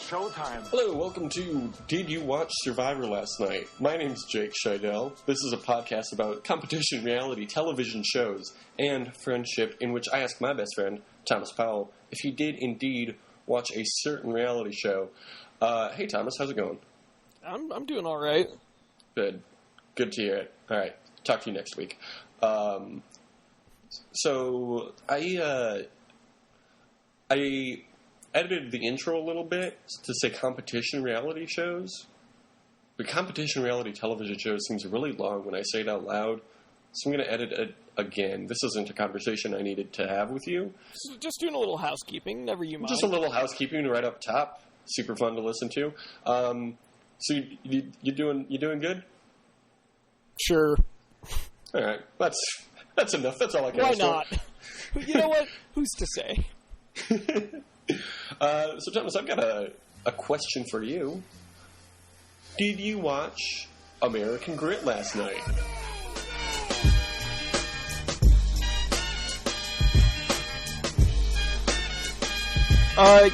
showtime. Hello, welcome to Did You Watch Survivor Last Night? My name's Jake Scheidel. This is a podcast about competition reality television shows and friendship, in which I ask my best friend, Thomas Powell, if he did indeed watch a certain reality show. Hey Thomas, how's it going? I'm doing all right. Good. Good to hear it. All right, talk to you next week. So I edited the intro a little bit to say competition reality shows. But competition reality television shows seems really long when I say it out loud, so I'm going to edit it again. This isn't a conversation I needed to have with you. Just doing a little housekeeping, never you mind. Just a little housekeeping right up top. Super fun to listen to. So you doing good? Sure. All right, that's enough. That's all I can. Why not? You know what? Who's to say? So Thomas, I've got a question for you. Did you watch American Grit last night?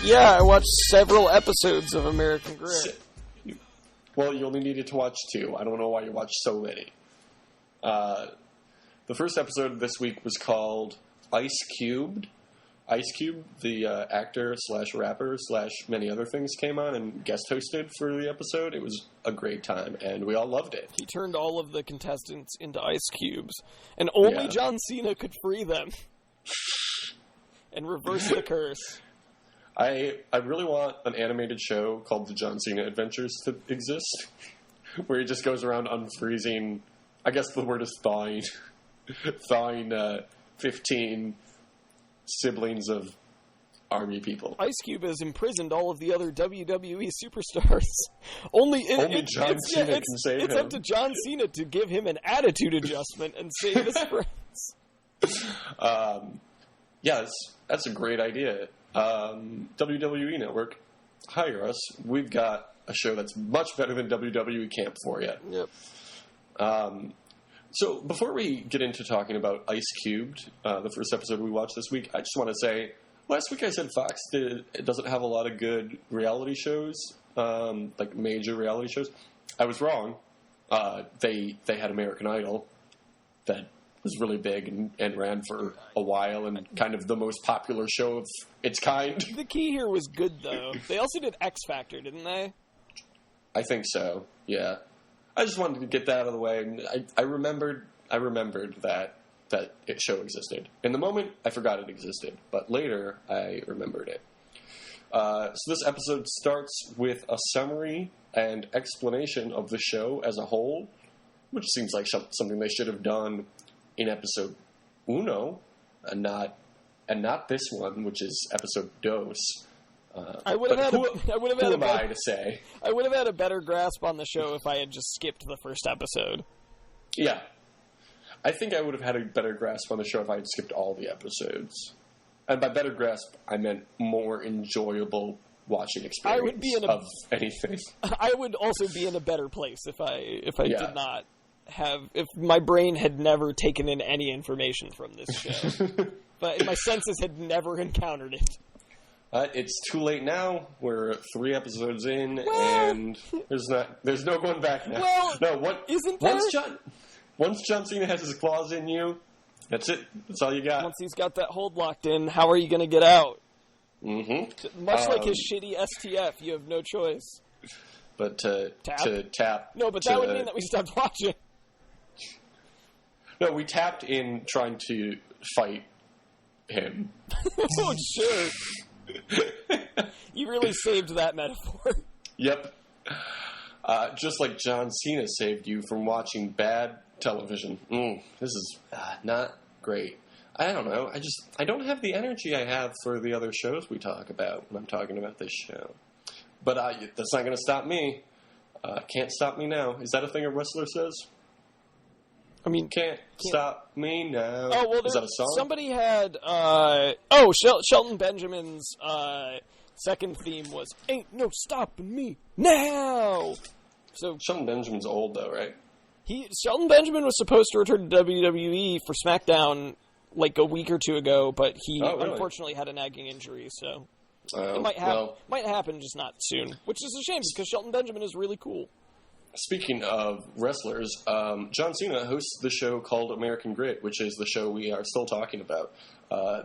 Yeah, I watched several episodes of American Grit. Well, you only needed to watch 2. I don't know why you watched so many. The first episode this week was called Ice Cubed. Ice Cube, the actor slash rapper slash many other things, came on and guest hosted for the episode. It was a great time, and we all loved it. He turned all of the contestants into ice cubes, and only John Cena could free them and reverse the curse. I really want an animated show called The John Cena Adventures to exist, where he just goes around unfreezing, I guess the word is thawing 15 siblings of army people. Ice Cube has imprisoned all of the other WWE superstars. Only John Cena can save him. It's up to John Cena to give him an attitude adjustment and save his friends. Yeah, that's a great idea. WWE Network, hire us. We've got a show that's much better than WWE Camp for you. Yep. So before we get into talking about Ice Cubed, the first episode we watched this week, I just want to say, last week I said Fox doesn't have a lot of good reality shows, like major reality shows. I was wrong. They had American Idol that was really big and ran for a while and kind of the most popular show of its kind. The key here was good, though. They also did X Factor, didn't they? I think so, yeah. I just wanted to get that out of the way. I remembered that show existed. In the moment, I forgot it existed, but later I remembered it. So this episode starts with a summary and explanation of the show as a whole, which seems like something they should have done in episode uno, and not this one, which is episode dos. I would have had a better grasp on the show if I had just skipped the first episode. Yeah. I think I would have had a better grasp on the show if I had skipped all the episodes. And by better grasp, I meant more enjoyable watching experience of anything. I would also be in a better place if I did not have... If my brain had never taken in any information from this show. But my senses had never encountered it. It's too late now. We're 3 episodes in, and there's no going back now. Well, no, isn't there? Once John Cena has his claws in you, that's it. That's all you got. Once he's got that hold locked in, how are you going to get out? Mm-hmm. Much like his shitty STF, you have no choice. But to tap... No, but that would mean that we stopped watching. No, we tapped in trying to fight him. Oh, sure. You really saved that metaphor. Yep. Just like John Cena saved you from watching bad television. This is not great. I don't know. I don't have the energy I have for the other shows we talk about when I'm talking about this show. But that's not going to stop me. Can't stop me now. Is that a thing a wrestler says? I mean, can't stop me now. Oh, well, is that a song? Somebody had, Shelton Benjamin's, second theme was, "Ain't no stopping me now." So Shelton Benjamin's old, though, right? Shelton Benjamin was supposed to return to WWE for SmackDown like a week or two ago, but he unfortunately had a nagging injury, so. It might happen, just not soon, which is a shame because Shelton Benjamin is really cool. Speaking of wrestlers, John Cena hosts the show called American Grit, which is the show we are still talking about.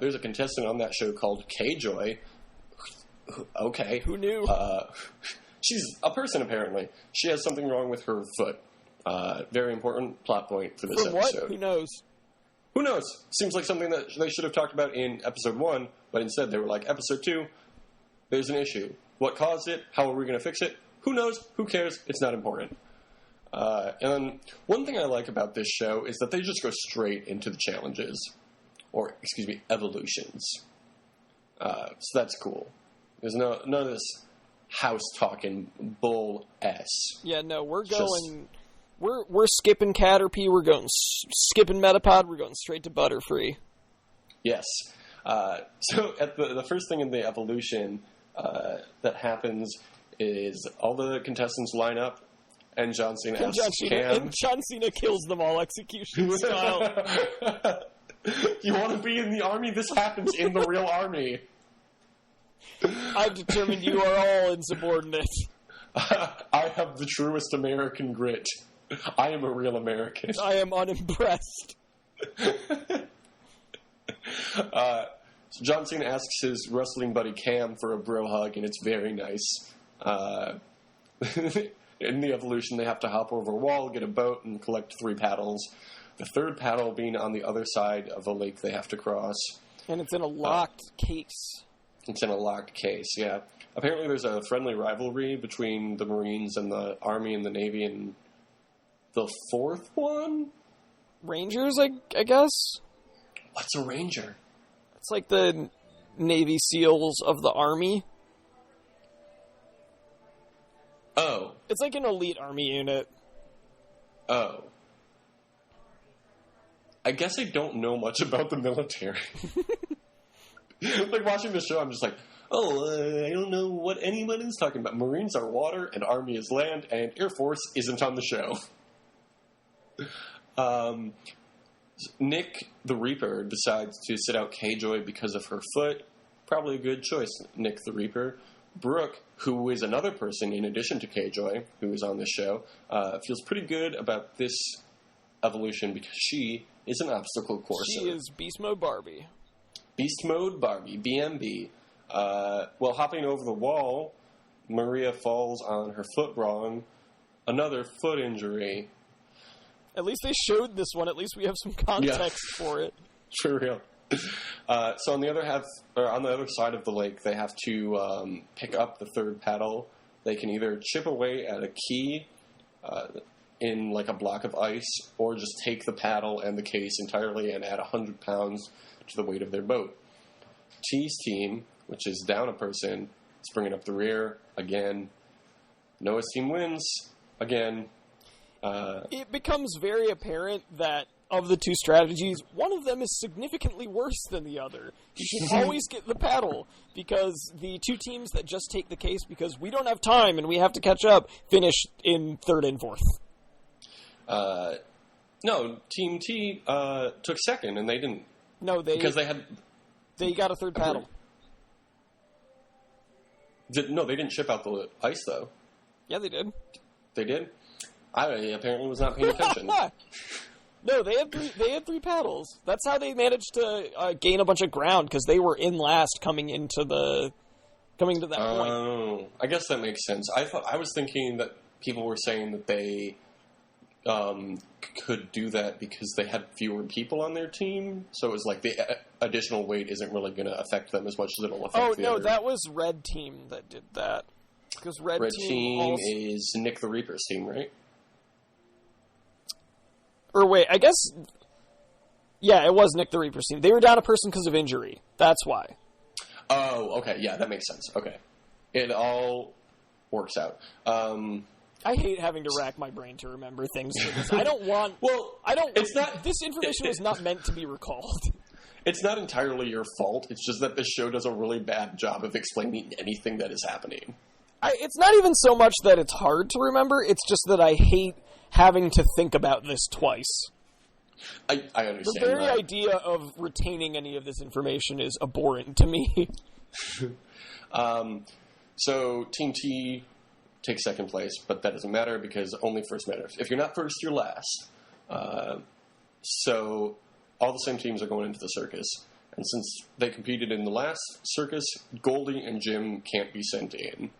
There's a contestant on that show called K-Joy. Okay. Who knew? She's a person, apparently. She has something wrong with her foot. Very important plot point for this episode. What? Who knows? Who knows? Seems like something that they should have talked about in episode 1, but instead they were like, episode 2, there's an issue. What caused it? How are we going to fix it? Who knows? Who cares? It's not important. And one thing I like about this show is that they just go straight into the challenges. Or, evolutions. So that's cool. There's none of this house-talking bull-s. Yeah, no, we're going... We're skipping Caterpie, we're going skipping Metapod, we're going straight to Butterfree. Yes. So at the first thing in the evolution that happens is all the contestants line up, and John Cena asks Cam... And John Cena kills them all execution style. You want to be in the army? This happens in the real army. I've determined you are all insubordinate. I have the truest American grit. I am a real American. I am unimpressed. So John Cena asks his wrestling buddy Cam for a bro hug, and it's very nice. In the evolution, they have to hop over a wall, get a boat, and collect 3 paddles. The third paddle being on the other side of the lake they have to cross. And it's in a locked case. It's in a locked case, yeah. Apparently there's a friendly rivalry between the Marines and the Army and the Navy and the 4th one? Rangers, I guess? What's a Ranger? It's like the Navy SEALs of the Army. Oh. It's like an elite Army unit. Oh. I guess I don't know much about the military. Like, watching the show, I'm just like, I don't know what anybody's talking about. Marines are water, and Army is land, and Air Force isn't on the show. Nick the Reaper decides to sit out K-Joy because of her foot. Probably a good choice, Nick the Reaper. Brooke, who is another person in addition to K-Joy, who is on this show, feels pretty good about this evolution because she is an obstacle courser. She is Beast Mode Barbie. Beast Mode Barbie, BMB. While hopping over the wall, Maria falls on her foot wrong. Another foot injury. At least they showed this one. At least we have some context for it. For real. So on the other side of the lake, they have to pick up the third paddle. They can either chip away at a key in like a block of ice, or just take the paddle and the case entirely and add 100 pounds to the weight of their boat. T's team, which is down a person, is bringing up the rear again. Noah's team wins again. It becomes very apparent that of the 2 strategies, one of them is significantly worse than the other. You should always get the paddle, because the 2 teams that just take the case because we don't have time and we have to catch up finish in 3rd and 4th. No, Team T took 2nd, and they didn't. No, they got a 3rd paddle. They didn't ship out the ice, though. Yeah, they did. They did? I apparently was not paying attention. No, they had 3 paddles. That's how they managed to gain a bunch of ground, because they were in last coming to that point. Oh, I guess that makes sense. I was thinking that people were saying that they could do that because they had fewer people on their team, so it was like the additional weight isn't really going to affect them as much as it'll affect the other. That was Red Team that did that. Because Red Team is Nick the Reaper's team, right? Or wait, I guess... Yeah, it was Nick the Reaper's team. They were down a person because of injury. That's why. Oh, okay. Yeah, that makes sense. Okay. It all works out. I hate having to rack my brain to remember things. I don't want... It's not... This information was not meant to be recalled. It's not entirely your fault. It's just that this show does a really bad job of explaining anything that is happening. It's not even so much that it's hard to remember. It's just that I hate having to think about this twice. I understand the very that. idea of retaining any of this information is abhorrent to me. So Team T takes second place, but that doesn't matter because only first matters. If you're not first, you're last. So all the same teams are going into the circus. And since they competed in the last circus, Goldie and Jim can't be sent in.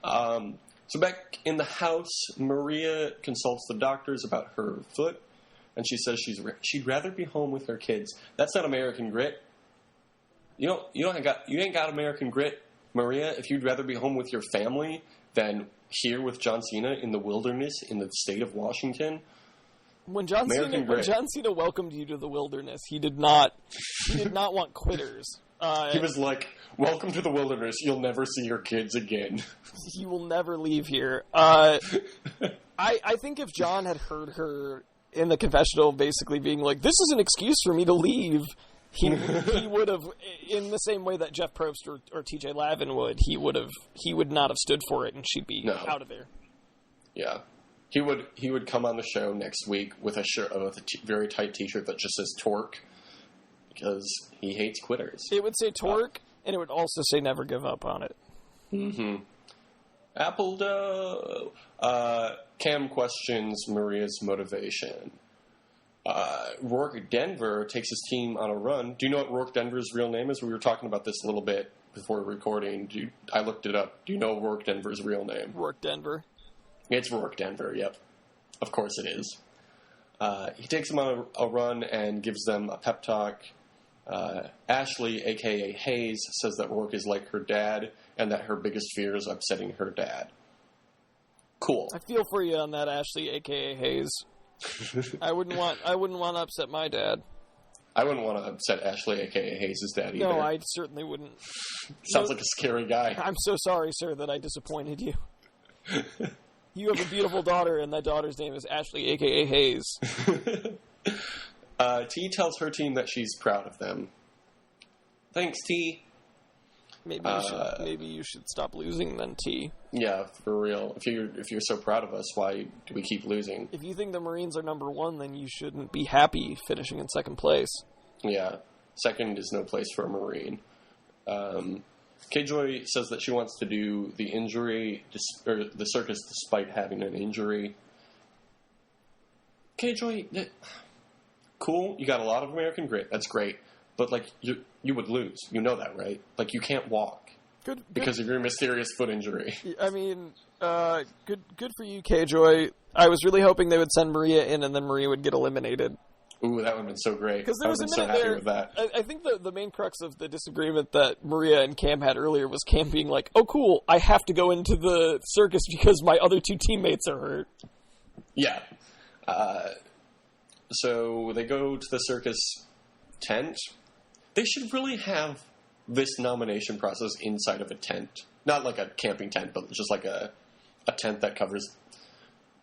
So back in the house, Maria consults the doctors about her foot, and she says she'd rather be home with her kids. That's not American grit. You ain't got American grit, Maria. If you'd rather be home with your family than here with John Cena in the wilderness in the state of Washington. When John Cena welcomed you to the wilderness, he did not want quitters. He was like, "Welcome to the wilderness. You'll never see your kids again. You will never leave here." I think if John had heard her in the confessional basically being like, "This is an excuse for me to leave," he would have, in the same way that Jeff Probst or TJ Lavin would, he would not have stood for it, and she'd be out of there. Yeah. He would come on the show next week with a shirt, with a very tight T-shirt that just says "Torque," because he hates quitters. It would say "Torque," and it would also say "Never give up" on it. Mm-hmm. Apple dough. Cam questions Maria's motivation. Rourke Denver takes his team on a run. Do you know what Rourke Denver's real name is? We were talking about this a little bit before recording. I looked it up. Do you know Rourke Denver's real name? Rourke Denver. It's Rourke Denver, yep. Of course it is. He takes them on a run and gives them a pep talk. Ashley, a.k.a. Hayes, says that Rourke is like her dad and that her biggest fear is upsetting her dad. Cool. I feel for you on that, Ashley, a.k.a. Hayes. I wouldn't want to upset my dad. I wouldn't want to upset Ashley, a.k.a. Hayes' dad either. No, I certainly wouldn't. Sounds like a scary guy. I'm so sorry, sir, that I disappointed you. You have a beautiful daughter, and that daughter's name is Ashley, a.k.a. Hayes. T tells her team that she's proud of them. Thanks, T. Maybe you should stop losing then, T. Yeah, for real. If you're so proud of us, why do we keep losing? If you think the Marines are number one, then you shouldn't be happy finishing in second place. Yeah, second is no place for a Marine. K-Joy says that she wants to do the circus despite having an injury. K-Joy, cool, you got a lot of American grit, that's great. But, like, you would lose. You know that, right? Like, you can't walk. Good. Because of your mysterious foot injury. I mean, good for you, K-Joy. I was really hoping they would send Maria in and then Maria would get eliminated. Ooh, that would have been so great. Because there was a minute there. With that. I think the main crux of the disagreement that Maria and Cam had earlier was Cam being like, "Oh, cool, I have to go into the circus because my other two teammates are hurt." Yeah. So they go to the circus tent. They should really have this nomination process inside of a tent. Not like a camping tent, but just like a tent that covers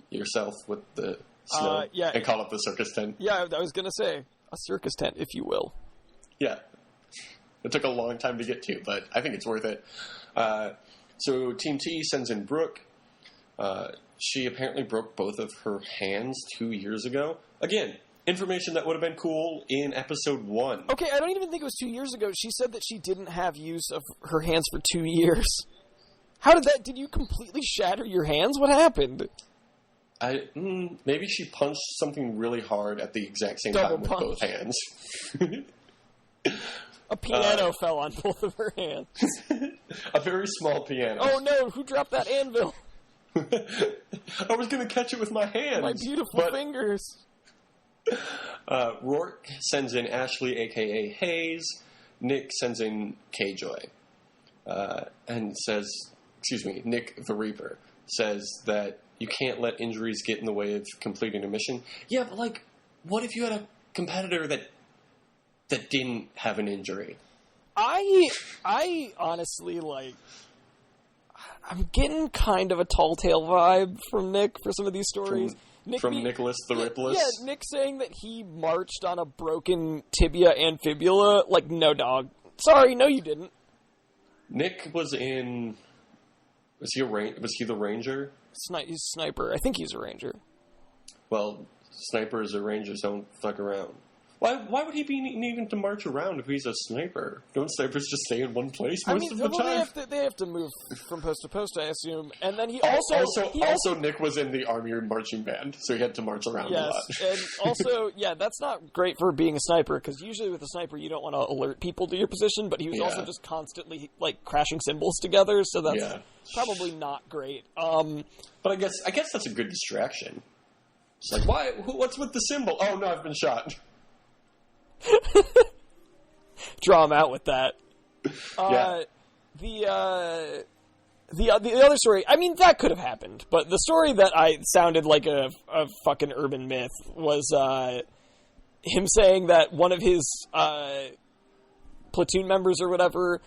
yourself with the snow, and call it the circus tent. Yeah, I was going to say, a circus tent, if you will. Yeah. It took a long time to get to, but I think it's worth it. So Team T sends in Brooke. She apparently broke both of her hands 2 years ago. Again, information that would have been cool in episode 1. Okay, I don't even think it was 2 years ago. She said that she didn't have use of her hands for 2 years. How did you completely shatter your hands? What happened? Maybe she punched something really hard at the exact same time with both hands. A piano fell on both of her hands. A very small piano. Oh no, who dropped that anvil? I was going to catch it with my hands. My beautiful fingers. Rourke sends in Ashley, a.k.a. Hayes. Nick sends in K-Joy. And says, Nick the Reaper, says that you can't let injuries get in the way of completing a mission. Yeah, but, like, what if you had a competitor that didn't have an injury? I honestly, like, I'm getting kind of a Tall Tale vibe from Nick for some of these stories. From Nicholas the Ripless? Yeah, Nick saying that he marched on a broken tibia and fibula. Like, no, dog. Sorry, no, you didn't. Nick was in... Was he the ranger? He's sniper. I think he's a ranger. Well, snipers or rangers don't fuck around. Why would he be needing to march around if he's a sniper? Don't snipers just stay in one place most of the time? They have to move from post to post, I assume. And then he Nick was in the army marching band, so he had to march around a lot. And also, that's not great for being a sniper, because usually with a sniper you don't want to alert people to your position, but he was also just constantly, like, crashing symbols together, so that's probably not great. But I guess that's a good distraction. It's like, why? What's with the symbol? Oh, no, I've been shot. Draw him out with that. The other story, I mean, that could have happened, but the story that sounded like a fucking urban myth was him saying that one of his platoon members or whatever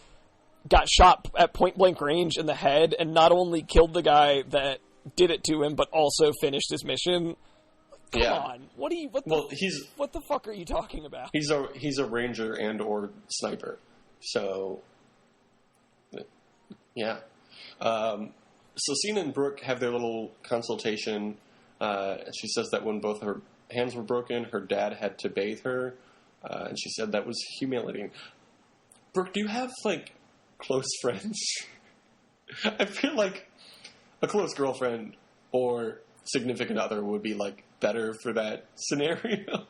got shot at point blank range in the head and not only killed the guy that did it to him, but also finished his mission. Come on. What the fuck are you talking about? He's a ranger and or sniper. So yeah. So Cena and Brooke have their little consultation. She says that when both her hands were broken, her dad had to bathe her. And she said that was humiliating. Brooke, do you have, like, close friends? I feel like a close girlfriend or significant other would be, like, better for that scenario.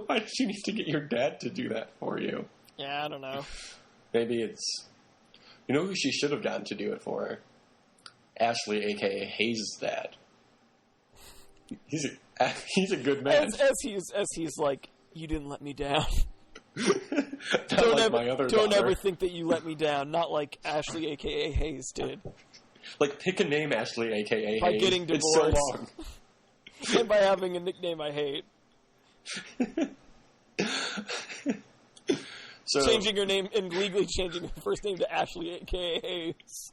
Why did you need to get your dad to do that for you? Yeah, I don't know. Maybe it's... You know who she should have gotten to do it for her? Ashley, a.k.a. Hayes' dad. He's a good man. As he's like, you didn't let me down. Don't ever think that you let me down. Not like Ashley, a.k.a. Hayes, did. Like, pick a name, Ashley, a.k.a. Hayes. By getting divorced. It's so long. And by having a nickname I hate. So, changing your name and legally changing your first name to Ashley, a.k.a. Hayes.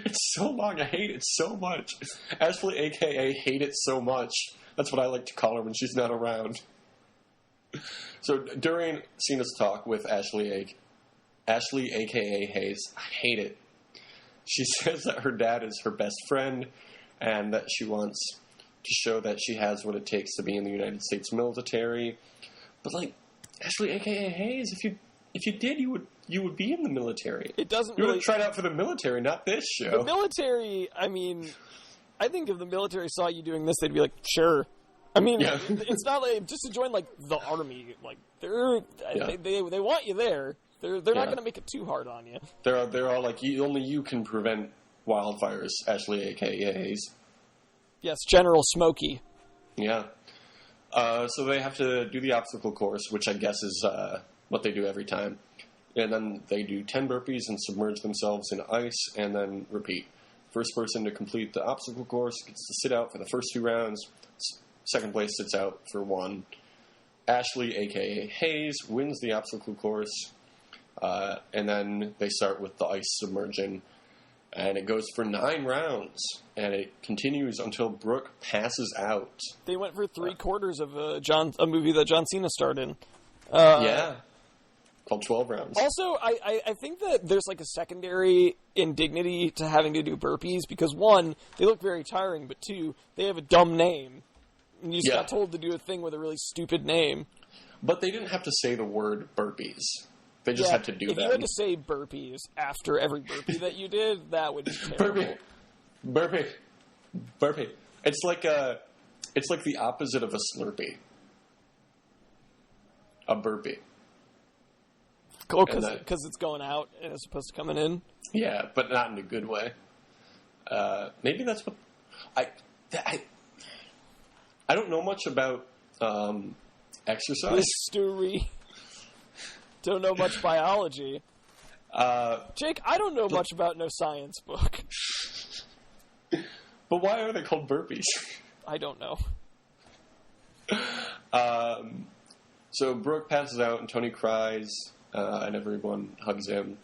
It's so long. I hate it so much. Ashley, a.k.a. hate it so much. That's what I like to call her when she's not around. So during Cena's talk with Ashley, a.k.a. Hayes, I hate it. She says that her dad is her best friend and that she wants to show that she has what it takes to be in the United States military. But, like, Ashley, a.k.a. Hayes, if you did, you would be in the military. It doesn't You would really... have tried out for the military, not this show. The military, I mean, I think if the military saw you doing this, they'd be like, sure. I mean, it's not like, just to join, like, the army, like, they want you there. They're not going to make it too hard on you. They're all like, only you can prevent wildfires, Ashley, a.k.a. Hayes. Yes, General Smokey. Yeah. So they have to do the obstacle course, which I guess is what they do every time. And then they do 10 burpees and submerge themselves in ice, and then repeat. First person to complete the obstacle course gets to sit out for the first 2 rounds. Second place sits out for 1. Ashley, a.k.a. Hayes, wins the obstacle course. And then they start with the ice submerging. And it goes for 9 rounds. And it continues until Brooke passes out. They went for 3/4 of a movie that John Cena starred in. Called 12 rounds. Also, I think that there's like a secondary indignity to having to do burpees. Because 1, they look very tiring. But 2, they have a dumb name. And you just got told to do a thing with a really stupid name. But they didn't have to say the word burpees. They just had to do that. If you had to say burpees after every burpee that you did, that would be terrible. Burpee. It's like the opposite of a Slurpee. A burpee. Oh, because it's going out and it's supposed to coming in? Yeah, but not in a good way. Maybe that's what... I don't know much about exercise. History. Don't know much biology. Jake, I don't know much about no science book. But why are they called burpees? I don't know. So Brooke passes out and Tony cries, and everyone hugs him.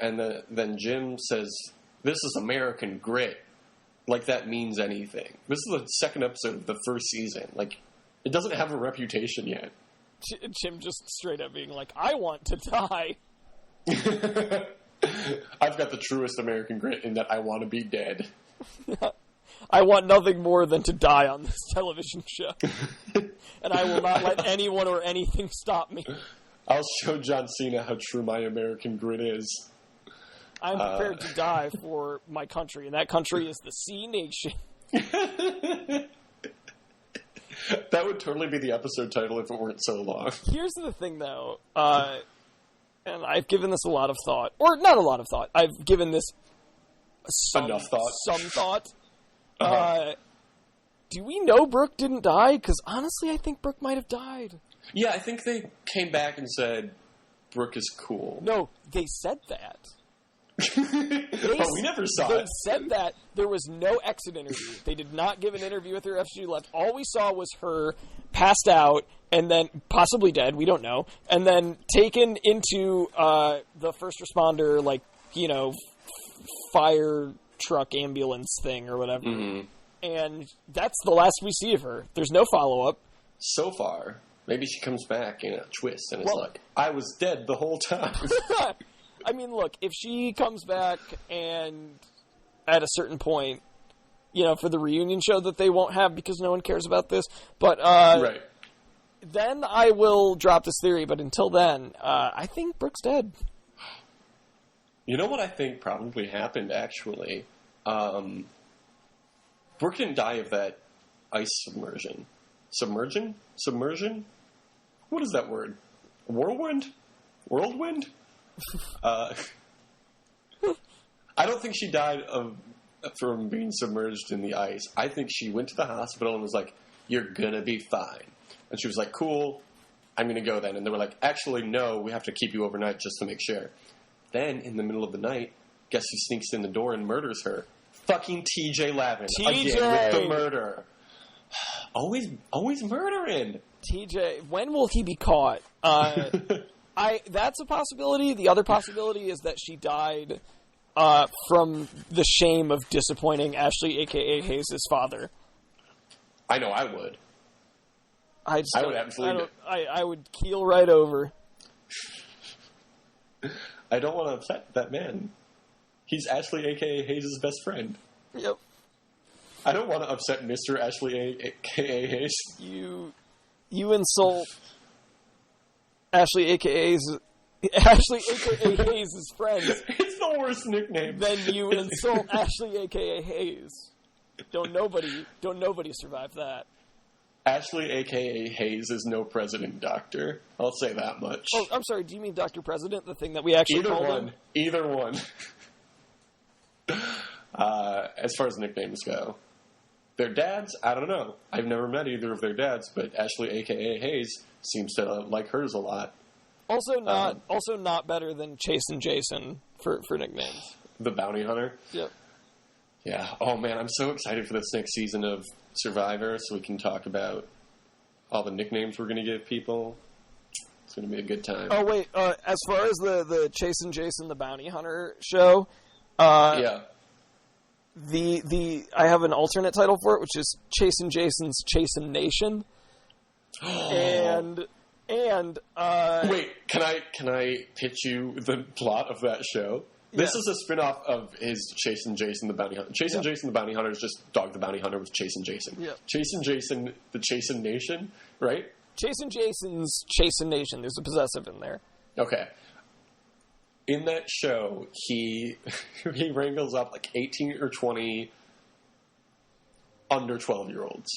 And then Jim says, "This is American grit." Like that means anything. This is the second episode of the first season. Like, it doesn't have a reputation yet. Jim just straight up being like, I want to die. I've got the truest American grit in that I want to be dead. I want nothing more than to die on this television show. and I will not let anyone or anything stop me. I'll show John Cena how true my American grit is. I'm prepared to die for my country, and that country is the C Nation. That would totally be the episode title if it weren't so long. Here's the thing, though, and I've given this a lot of thought. Or not a lot of thought. I've given this enough thought. Some thought. Do we know Brooke didn't die? Because honestly, I think Brooke might have died. Yeah, I think they came back and said, Brooke is cool. No, they said that. We never saw it. They said that there was no exit interview. They did not give an interview with her after she left. All we saw was her passed out and then possibly dead. We don't know. And then taken into the first responder, like, you know, fire truck ambulance thing or whatever. Mm-hmm. And that's the last we see of her. There's no follow-up. So far. Maybe she comes back in a twist and it's like, I was dead the whole time. I mean, look, if she comes back and at a certain point, you know, for the reunion show that they won't have because no one cares about this, but right. Then I will drop this theory, but until then, I think Brooke's dead. You know what I think probably happened, actually? Brooke didn't die of that ice submersion. Submersion? What is that word? Whirlwind? I don't think she died from being submerged in the ice. I think she went to the hospital and was like, you're gonna be fine. And she was like, cool, I'm gonna go then. And they were like, actually, no, we have to keep you overnight just to make sure. Then, in the middle of the night, guess who sneaks in the door and murders her? Fucking TJ Lavin. TJ! Again, with the murder. Always murdering. TJ, when will he be caught? That's a possibility. The other possibility is that she died from the shame of disappointing Ashley, a.k.a. Hayes' father. I know I would. I would absolutely. I would keel right over. I don't want to upset that man. He's Ashley, a.k.a. Hayes' best friend. Yep. I don't want to upset Mr. Ashley, a.k.a. Hayes. You insult Ashley, a.k.a. Hayes' friends. It's the worst nickname. Then you insult Ashley, a.k.a. Hayes. Don't nobody survive that. Ashley, a.k.a. Hayes, is no president doctor. I'll say that much. Oh, I'm sorry. Do you mean Dr. President, the thing that we actually called him? Either one. As far as nicknames go. Their dads, I don't know. I've never met either of their dads, but Ashley, a.k.a. Hayes, seems to like hers a lot. Also not better than Chasin Jason for nicknames. The bounty hunter? Yep. Yeah. Oh, man, I'm so excited for this next season of Survivor so we can talk about all the nicknames we're going to give people. It's going to be a good time. Oh, wait. As far as the Chasin Jason the bounty hunter show, yeah. I have an alternate title for it, which is Chasin Jason's Chasin Nation. and wait, can I pitch you the plot of that show? This is a spin-off of his Chasin Jason the Bounty Hunter. Chasin Jason the Bounty Hunter is just Dog the Bounty Hunter with Chasin Jason. Yeah. Chasin Jason the Chasin Nation, right? Chasin Jason's Chasin Nation. There's a possessive in there. Okay. In that show, he wrangles up like 18 or 20 under 12-year-olds.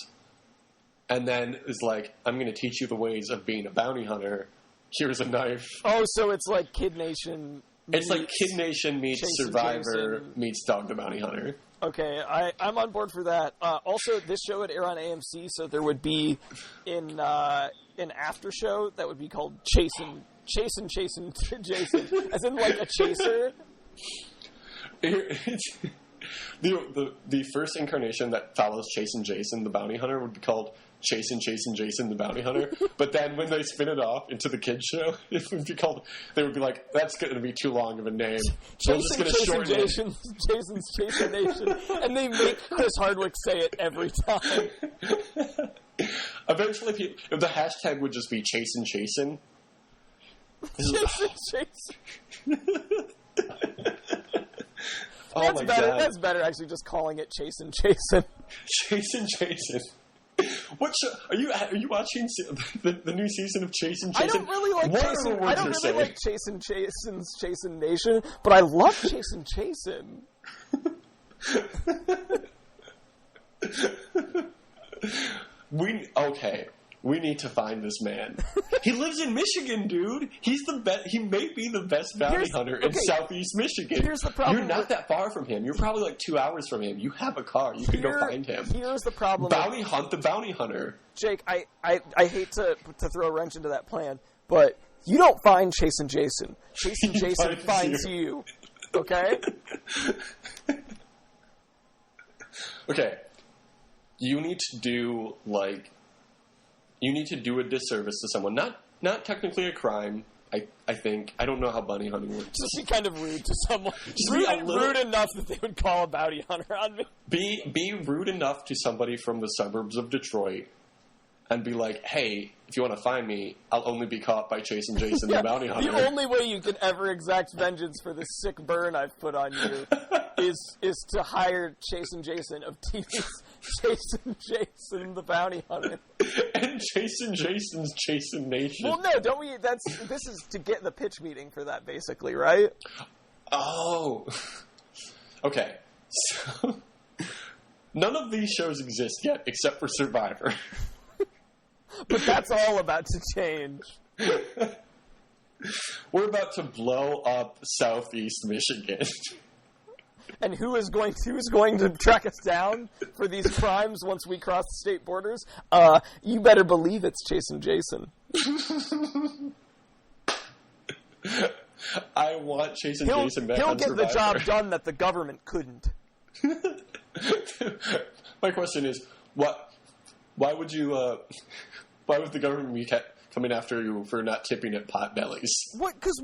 And then is like, I'm going to teach you the ways of being a bounty hunter. Here's a knife. Oh, so it's like Kid Nation. It's like Kid Nation meets Chasin Survivor Jason. meets Dog the Bounty Hunter. Okay, I'm on board for that. Also, this show would air on AMC, so there would be an after show that would be called Chasin Jason, as in like a chaser. The first incarnation that follows Chasin Jason the Bounty Hunter would be called Chasin Jason the Bounty Hunter. But then when they spin it off into the kids show, it would be called. They would be like, "That's going to be too long of a name. We're just going to shorten it." Jason's Chasin Nation, and they make Chris Hardwick say it every time. Eventually, the hashtag would just be Chasin Jason. That's better. God. That's better. Actually, just calling it Chasin Jason. Chasin Jason. What show, are you watching the new season of Chasin Jason? I don't really like Chasin. I don't really like Chasin Jason's Chasin Nation, but I love Chasin Jason. We need to find this man. He lives in Michigan, dude. He's the best. He may be the best bounty hunter in Southeast Michigan. Here's the problem. You're not that far from him. You're probably like 2 hours from him. You have a car. You can go find him. Here's the problem. Hunt the bounty hunter. Jake, I hate to throw a wrench into that plan, but you don't find Chasin Jason. Chasin Jason finds you. Okay? Okay. You need to do a disservice to someone. Not technically a crime, I think. I don't know how bounty hunting works. Just be kind of rude to someone. Rude enough that they would call a bounty hunter on me. Be rude enough to somebody from the suburbs of Detroit and be like, hey, if you want to find me, I'll only be caught by Chasin Jason, the bounty hunter. The only way you can ever exact vengeance for this sick burn I've put on you is to hire Chasin Jason of TV's Chasin Jason, the bounty hunter. And Chasin Jason's Chasin Nation. Well, no, don't we? This is to get the pitch meeting for that, basically, right? Oh. Okay. So, none of these shows exist yet, except for Survivor. But that's all about to change. We're about to blow up Southeast Michigan. And who's going to track us down for these crimes once we cross the state borders? You better believe it's Chasin Jason. I want Chasin Jason back on Survivor. He'll get the job done that the government couldn't. My question is, why would the government be coming after you for not tipping at Potbellies? What? Because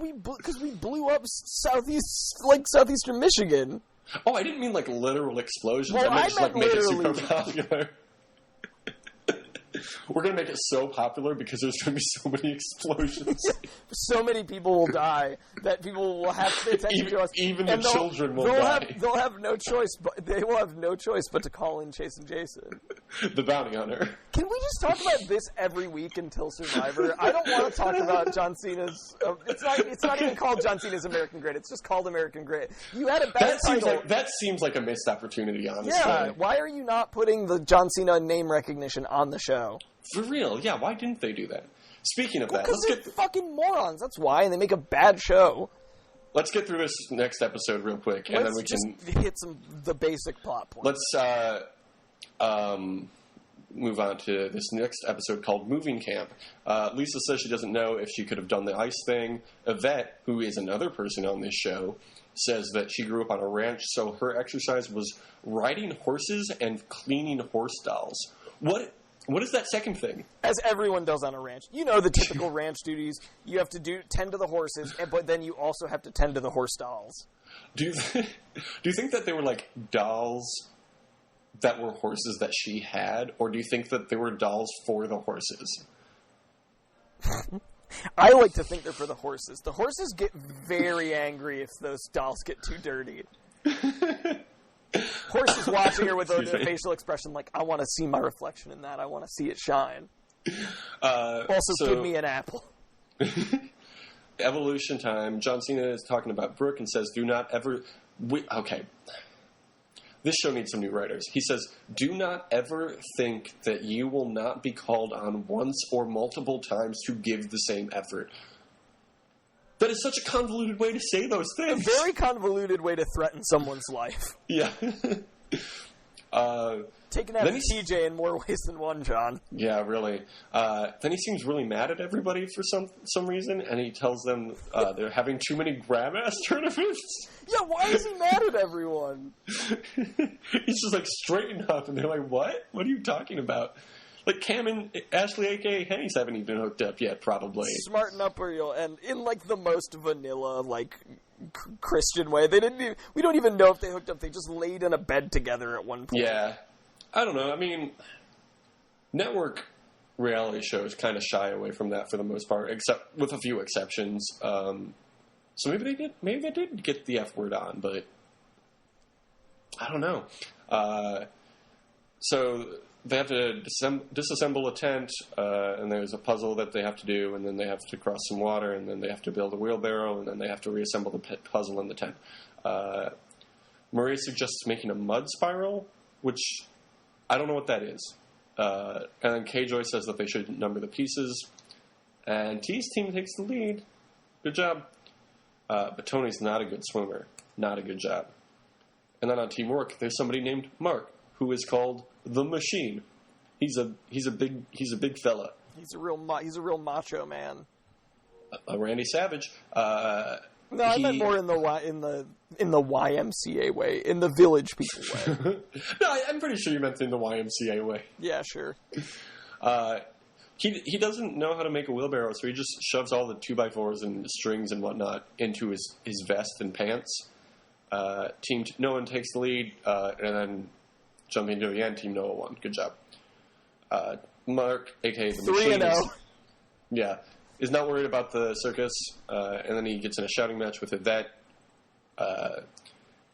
we blew up southeastern Michigan. Oh, I didn't mean like literal explosions. Well, I meant just like make it literally. super popular. We're going to make it so popular because there's going to be so many explosions. So many people will die that people will have to pay attention to us. Even the children will die. They'll have no choice, they will have no choice but to call in Chasin Jason. The bounty hunter. Can we just talk about this every week until Survivor? I don't want to talk about John Cena's... it's not even called John Cena's American Great. It's just called American Great. You had a bad title. That seems like a missed opportunity, honestly. Yeah, why are you not putting the John Cena name recognition on the show? For real, yeah, why didn't they do that? Speaking of that, let's get... fucking morons, that's why, and they make a bad show. Let's get through this next episode real quick, and then we can... hit the basic plot points. Let's move on to this next episode called Moving Camp. Lisa says she doesn't know if she could have done the ice thing. Yvette, who is another person on this show, says that she grew up on a ranch, so her exercise was riding horses and cleaning horse dolls. What is that second thing? As everyone does on a ranch. You know the typical ranch duties. You have to tend to the horses, but then you also have to tend to the horse dolls. Do you think that they were like dolls that were horses that she had, or do you think that they were dolls for the horses? I like to think they're for the horses. The horses get very angry if those dolls get too dirty. Horses watching her with a facial expression like, I want to see my reflection in that. I want to see it shine. Also, give me an apple. Evolution time. John Cena is talking about Brooke and says, do not ever... Okay. This show needs some new writers. He says, do not ever think that you will not be called on once or multiple times to give the same effort. That is such a convoluted way to say those things. A very convoluted way to threaten someone's life. Yeah. Taken out of TJ in more ways than one, John. Yeah, really. Then he seems really mad at everybody for some reason, and he tells them they're having too many grab-ass tournaments. Yeah, why is he mad at everyone? He's just like, straighten up, and they're like, what? What are you talking about? Like, Cam and Ashley, a.k.a. Henny's, haven't even hooked up yet, probably. Smarten up, or you'll... And in, like, the most vanilla, like, Christian way. We don't even know if they hooked up. They just laid in a bed together at one point. Yeah. I don't know. I mean, network reality shows kind of shy away from that for the most part, except with a few exceptions. So maybe they did get the F word on, but I don't know. So... they have to disassemble a tent, and there's a puzzle that they have to do, and then they have to cross some water, and then they have to build a wheelbarrow, and then they have to reassemble the puzzle in the tent. Marie suggests making a mud spiral, which I don't know what that is. And then K-Joy says that they should number the pieces, and T's team takes the lead. Good job. But Tony's not a good swimmer. Not a good job. And then on Teamwork, there's somebody named Mark, who is called the Machine. He's a big fella. He's a real macho man. A Randy Savage. I meant more in the YMCA way, in the Village People way. No, I'm pretty sure you meant in the YMCA way. Yeah, sure. He doesn't know how to make a wheelbarrow, so he just shoves all the 2x4s and strings and whatnot into his vest and pants. Team Noah takes the lead, and then jumping to the end, Team Noah won. Good job. Mark, a.k.a. the Machine, 3-0. Yeah, is not worried about the circus, and then he gets in a shouting match with Yvette.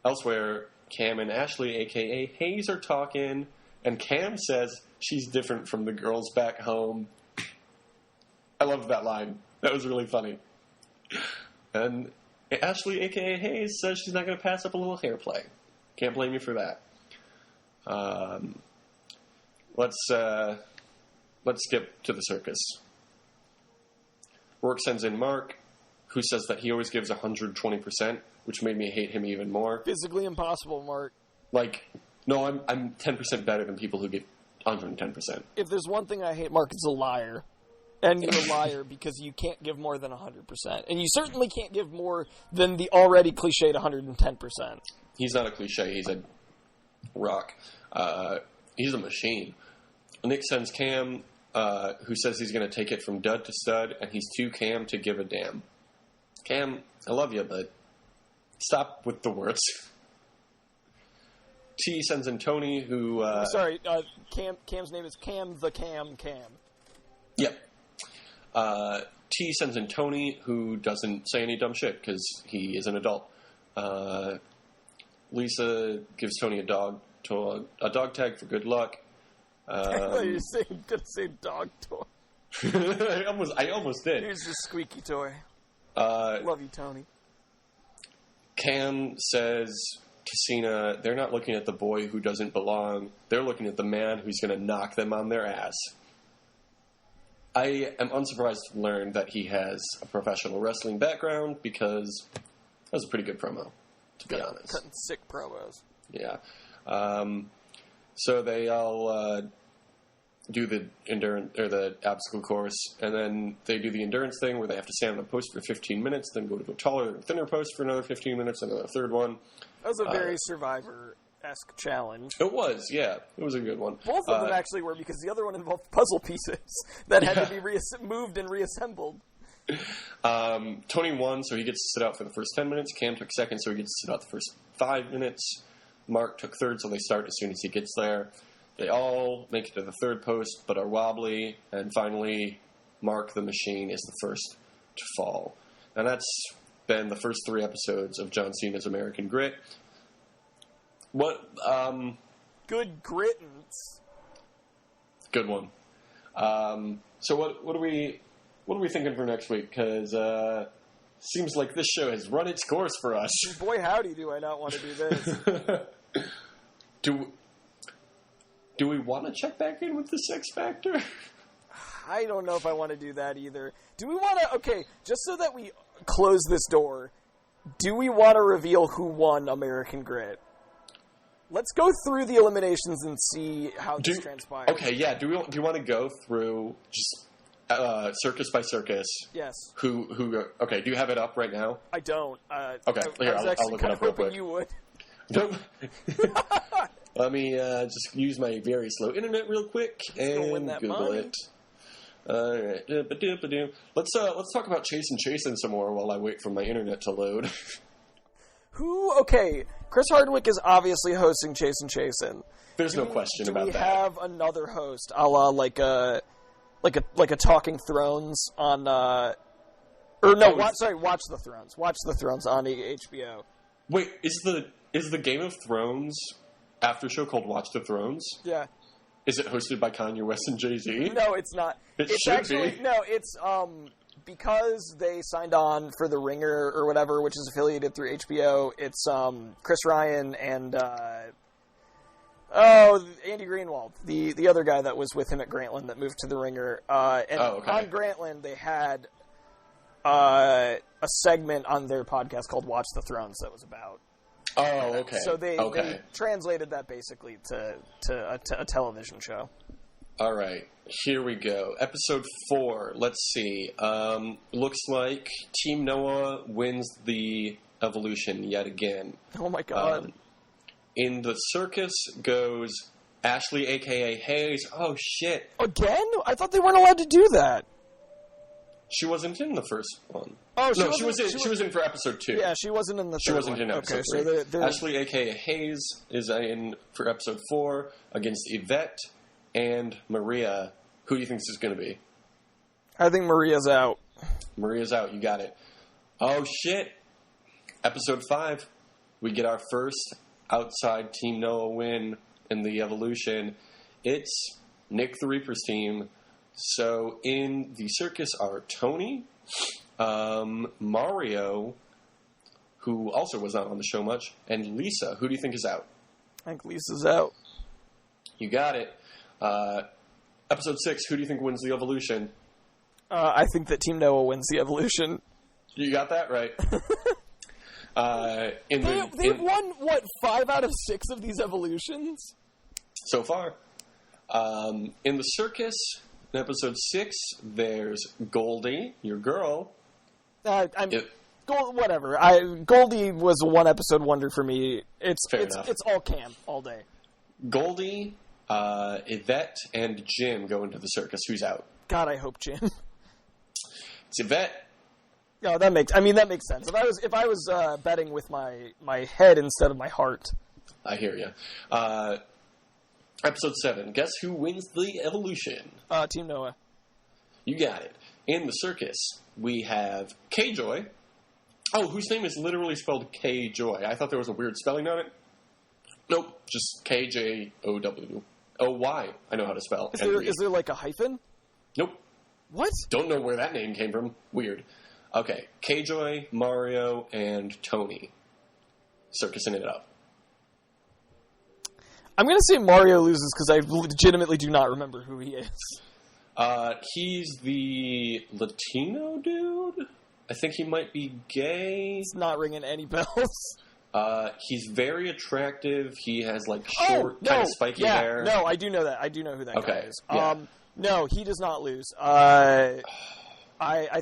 Elsewhere, Cam and Ashley, a.k.a. Hayes, are talking, and Cam says she's different from the girls back home. I loved that line. That was really funny. And Ashley, a.k.a. Hayes, says she's not going to pass up a little hair play. Can't blame you for that. Let's skip to the circus. Rourke sends in Mark, who says that he always gives 120%, which made me hate him even more. Physically impossible, Mark. No, I'm 10% better than people who give 110%. If there's one thing I hate, Mark, it's a liar. And you're a liar because you can't give more than 100%. And you certainly can't give more than the already cliched 110%. He's not a cliche. He's a rock. He's a machine. Nick sends Cam, who says he's going to take it from dud to stud, and he's too Cam to give a damn. Cam, I love you, but stop with the words. T sends in Tony, who... Cam's name is Cam the Cam. Yep. T sends in Tony, who doesn't say any dumb shit, because he is an adult. Lisa gives Tony a dog tag for good luck. I thought you were going to say dog toy. I almost did. Here's your squeaky toy. Love you, Tony. Cam says to Cena, they're not looking at the boy who doesn't belong. They're looking at the man who's going to knock them on their ass. I am unsurprised to learn that he has a professional wrestling background because that was a pretty good promo, to be honest. Cutting sick promos. Yeah. So they all do the endurance or the obstacle course, and then they do the endurance thing where they have to stand on a post for 15 minutes, then go to a taller, thinner post for another 15 minutes, and then a third one. That was a very Survivor-esque challenge. It was, yeah. It was a good one. Both of them actually were, because the other one involved puzzle pieces that had to be moved and reassembled. Tony won, so he gets to sit out for the first 10 minutes. Cam took second, so he gets to sit out the first 5 minutes. Mark took third, so they start as soon as he gets there. They all make it to the third post, but are wobbly. And finally, Mark the Machine is the first to fall. And that's been the first 3 episodes of John Cena's American Grit. Good grittance. Good one. So what are we thinking for next week? Because seems like this show has run its course for us. Boy, howdy, do I not want to do this. Do we want to check back in with the Sex Factor? I don't know if I want to do that either. Do we want to... Okay, just so that we close this door, do we want to reveal who won American Grit? Let's go through the eliminations and see how this transpires. Okay, yeah. Do you want to go through just circus by circus? Yes. Who? Okay. Do you have it up right now? I don't. Okay. Here, I'll look it up real quick. You would. Nope. Let me just use my very slow internet real quick and Google it. All right. Let's talk about Chasin Jason some more while I wait for my internet to load. Okay, Chris Hardwick is obviously hosting Chasin Jason. There's no question about that. Do we have another host, a la like a Talking Thrones on Watch the Thrones. Watch the Thrones on HBO. Wait, is the Game of Thrones after show called Watch the Thrones? Yeah. Is it hosted by Kanye West and Jay-Z? No, it's not. It It's should actually be. no. It's because they signed on for The Ringer or whatever, which is affiliated through HBO. It's Chris Ryan and Andy Greenwald, the other guy that was with him at Grantland that moved to The Ringer. And okay. on Grantland, they had a segment on their podcast called Watch the Thrones that was about. Oh, okay. So they translated that basically to a television show. All right, here we go. Episode 4. Let's see. Looks like Team Noah wins the evolution yet again. Oh my god. In the circus goes Ashley, a.k.a. Hayes. Oh, shit. Again? I thought they weren't allowed to do that. She wasn't in the first one. Oh, she was in for episode 2. Yeah, she wasn't in the She third wasn't one. in episode 3. So they're... Ashley, a.k.a. Hayes, is in for episode 4 against Yvette and Maria. Who do you think this is going to be? I think Maria's out. Maria's out. You got it. Oh, shit. Episode 5. We get our first outside Team Noah win in the evolution. It's Nick the Reaper's team. So in the circus are Tony, Mario, who also was not on the show much, and Lisa. Who do you think is out? I think Lisa's out. You got it. Episode 6, who do you think wins the evolution? I think that Team Noah wins the evolution. You got that right. They've won, 5 out of 6 of these evolutions? So far. In the circus, in episode 6, there's Goldie, your girl. Whatever. Goldie was a one-episode wonder for me. It's all Cam all day. Goldie, Yvette, and Jim go into the circus. Who's out? God, I hope Jim. It's Yvette. No, that makes sense. If I was betting with my head instead of my heart. I hear you. Episode 7. Guess who wins the evolution? Team Noah. You got it. In the circus, we have K-Joy. Oh, whose name is literally spelled K-Joy. I thought there was a weird spelling on it. Nope, just K-J-O-W-O-Y. I know how to spell. Is there like a hyphen? Nope. What? Don't know where that name came from. Weird. Okay, K-Joy, Mario, and Tony. Circusing it up. I'm going to say Mario loses because I legitimately do not remember who he is. He's the Latino dude? I think he might be gay. It's not ringing any bells. He's very attractive. He has like short, kind of spiky hair. No, I do know that. I do know who that guy is. Yeah. No, he does not lose. I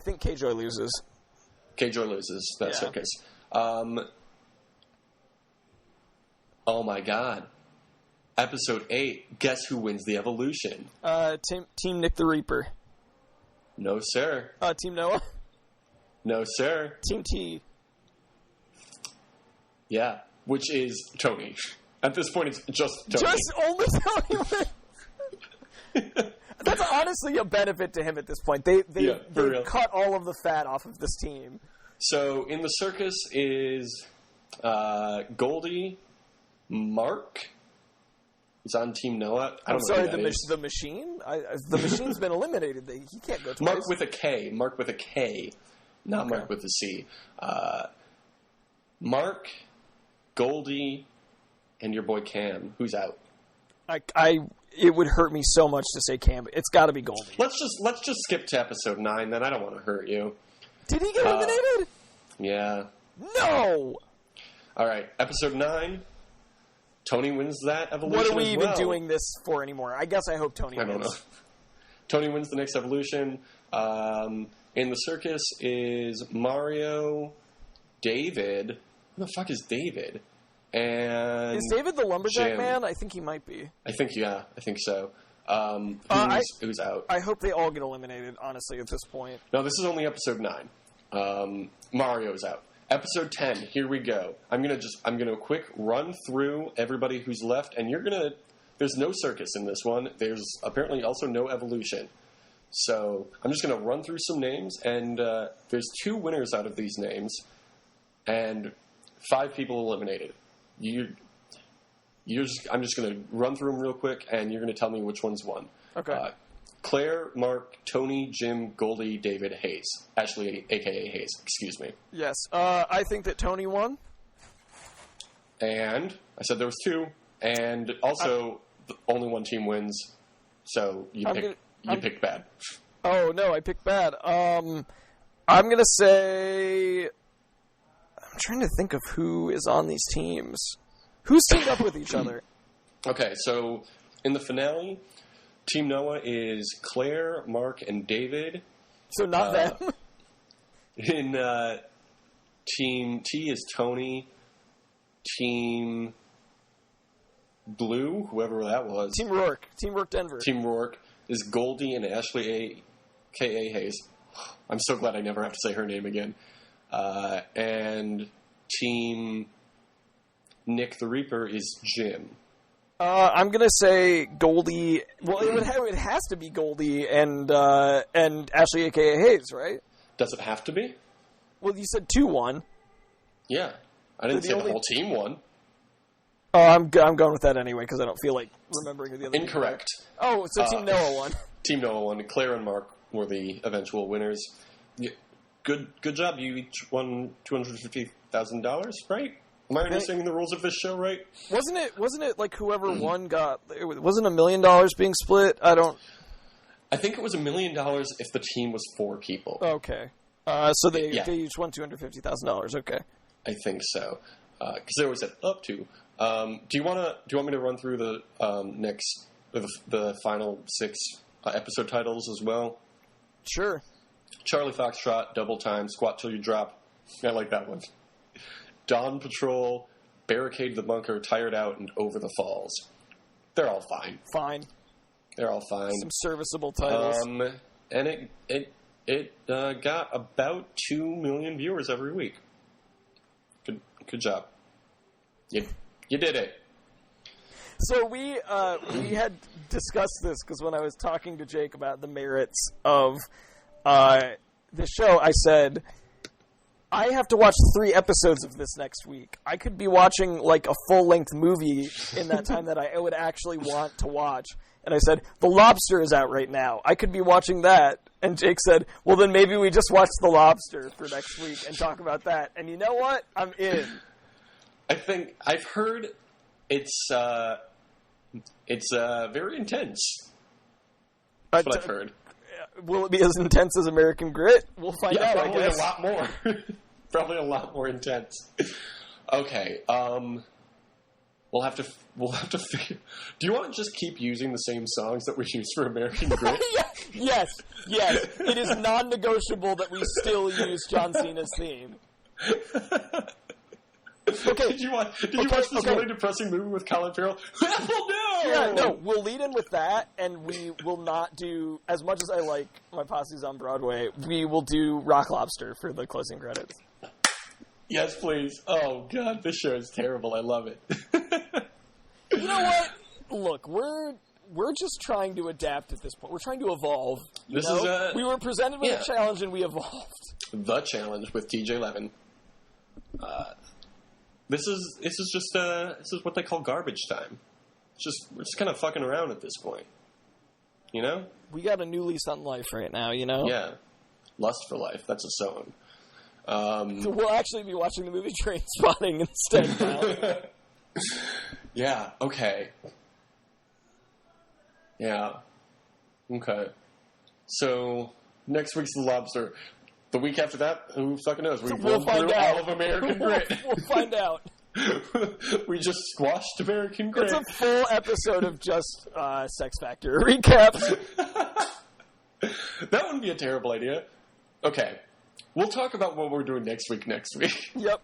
think K-Joy loses. K-Joy loses that circus. Oh my god. Episode 8. Guess who wins the evolution? Team Nick the Reaper. No, sir. Team Noah. No, sir. Team T. Yeah, which is Tony. At this point, it's just Tony. Just only Tony. That's honestly a benefit to him at this point. They cut all of the fat off of this team. So in the circus is Goldie, Mark. He's on Team Noah. I'm sorry, the machine? The machine's been eliminated. He can't go twice. Mark with a K. Mark with a K. Not okay. Mark with a C. Mark, Goldie, and your boy Cam. Who's out? It would hurt me so much to say Cam. It's got to be Goldie. Let's just skip to episode 9. Then I don't want to hurt you. Did he get eliminated? Yeah. No. All right, episode 9. Tony wins that evolution. What are we even doing this for anymore? I guess I hope Tony wins. I don't know. Tony wins the next evolution. In the circus is Mario, David. Who the fuck is David? And is David the lumberjack Jim. Man? I think he might be. I think so. Who's out? I hope they all get eliminated, honestly, at this point. No, this is only episode 9. Mario's out. Episode 10, here we go. I'm gonna quick run through everybody who's left, and there's no circus in this one. There's apparently also no evolution. So I'm just gonna run through some names, and there's 2 winners out of these names, and 5 people eliminated. You I'm just going to run through them real quick, and you're going to tell me which one's won. Okay. Claire, Mark, Tony, Jim, Goldie, David, Hayes. Ashley, a.k.a. Hayes. Excuse me. Yes. I think that Tony won. And I said there was 2. And also, only one team wins. So you picked bad. Oh, no, I picked bad. I'm going to say... I'm trying to think of who is on these teams. Who's teamed up with each other? Okay, so in the finale... Team Noah is Claire, Mark, and David. So not them? In Team T is Tony. Team Blue, whoever that was. Team Rourke. Team Rourke Denver. Team Rourke is Goldie and Ashley A.K.A. Hayes. I'm so glad I never have to say her name again. And Team Nick the Reaper is Jim. I'm gonna say Goldie. Well, it has to be Goldie and Ashley, aka Hayes, right? Does it have to be? Well, you said 2-1. Yeah, I didn't say the whole team won. Oh, I'm going with that anyway because I don't feel like remembering who the other. Incorrect. Oh, so Team Noah won. Team Noah won. Claire and Mark were the eventual winners. Yeah, good job. You each won $250,000, right? Am I understanding the rules of this show right? Wasn't it like whoever won got... Wasn't $1 million being split? I think it was $1 million if the team was 4 people. Okay. So they each won $250,000. Okay. I think so. Because there was an up to. Do you want me to run through the final 6 episode titles as well? Sure. Charlie Foxtrot, Double Time, Squat Till You Drop. I like that one. Dawn Patrol, Barricade the Bunker, Tired Out, and Over the Falls. They're all fine. Fine. They're all fine. Some serviceable titles. And it got about 2 million viewers every week. Good job. You did it. So we had discussed this because when I was talking to Jake about the merits of the show, I said, I have to watch 3 episodes of this next week. I could be watching like a full-length movie in that time that I would actually want to watch. And I said, The Lobster is out right now. I could be watching that. And Jake said, well, then maybe we just watch The Lobster for next week and talk about that. And you know what? I'm in. I think I've heard it's very intense. That's what I've heard. Will it be as intense as American Grit? We'll find out, probably I guess. a lot more. Probably a lot more intense. Okay. We'll have to figure. Do you want to just keep using the same songs that we used for American Grit? Yes. It is non-negotiable that we still use John Cena's theme. Okay. Did you watch this really depressing movie with Colin Farrell? Well, no! Yeah, no, we'll lead in with that, and we will not do, as much as I like My Posse's on Broadway, we will do Rock Lobster for the closing credits. Yes, please. Oh, God, this show is terrible. I love it. You know what? Look, we're just trying to adapt at this point. We're trying to evolve. We were presented with a challenge, and we evolved. The challenge with TJ Levin. This is what they call garbage time. We're just kind of fucking around at this point. You know? We got a new lease on life right now, you know? Yeah. Lust for Life. That's a song. So we'll actually be watching the movie Trainspotting instead now. Yeah, okay. Yeah. Okay. So, next week's The Lobster. The week after that, who fucking knows? We'll find out. All of American Grit. We'll find out. We just squashed American Grit. It's a full episode of just Sex Factor recaps. That wouldn't be a terrible idea. Okay. We'll talk about what we're doing next week. Yep.